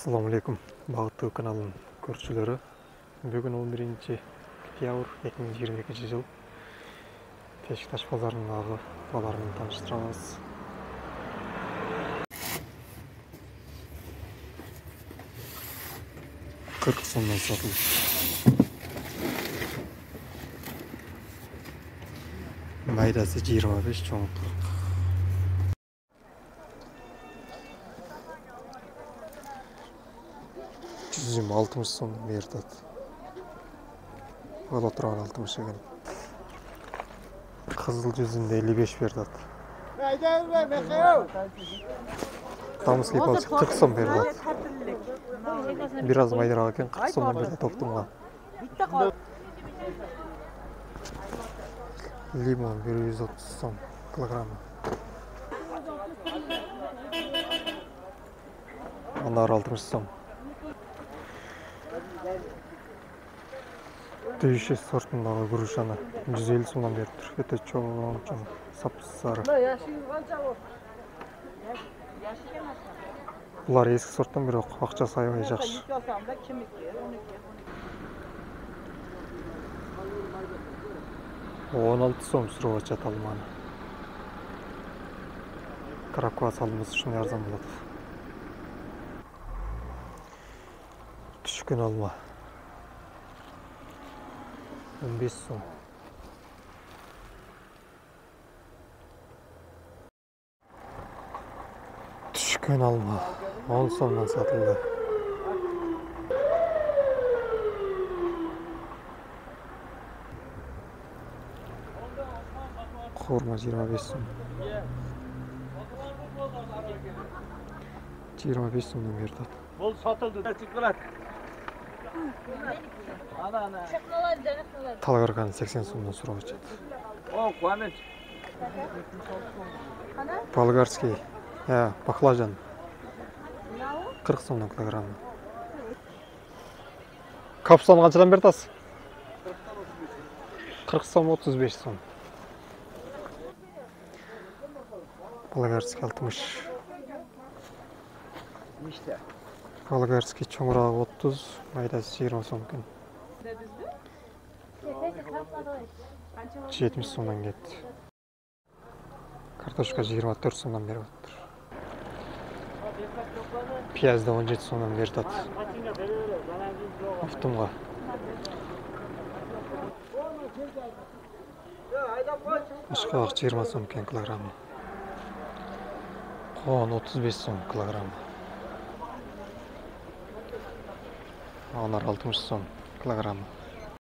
Assalamu alaikum, Бағыттуу каналынын көрүүчүлөрү. Бүгүн 11-октябрь 2022 жыл. Тешик-таш базарындагы баалар менен тааныштырабыз. Сомдон сатылып. Майдасы 25, чоң 40. 160 сом бердат. Ала турган 60 экен. Кызыл жүзүндө 55 бердат. Тамызки балчык 40 сом бердат. Бир аз майдырак экен, 40 сомдон бердат токтумга. Лимон 130 сом килограмм. Анар 60 сом. Түйші сортындағы грушаны 150 сомдан беріп тұр. Өте чоң, сап-сары. Бұлар ескі сорттан бері ақчасы аябай жақсы. 16 сом сұрауға чат алманы. Кракуа салымыз үшін арзан болады. Түшкін алма 15 сом. Түшкөн алма 10 сомдан сатылды. Хорма 25 сом. 25 сомдан берді. Бұл сатылды. Талгарган 80 сомдан сурап атат. О, қуаныш. Болгарский, баклажан 40 сомдан килограмм. Капустаны канчадан берди атасыз? 40 сом, 35 сом. Болгарский 60. Ниште? Болгарский чоңурагы 30, майдасы 20 сом экен. 70 сомдан кетти. Картошка 24 сомдан берип атыр. Пиязда 17 сомдан берип атат. Автомга. Ышкабак 20 сом экен килограмм. Коон 35 сом килограмм. Анар 60 сом килограмм.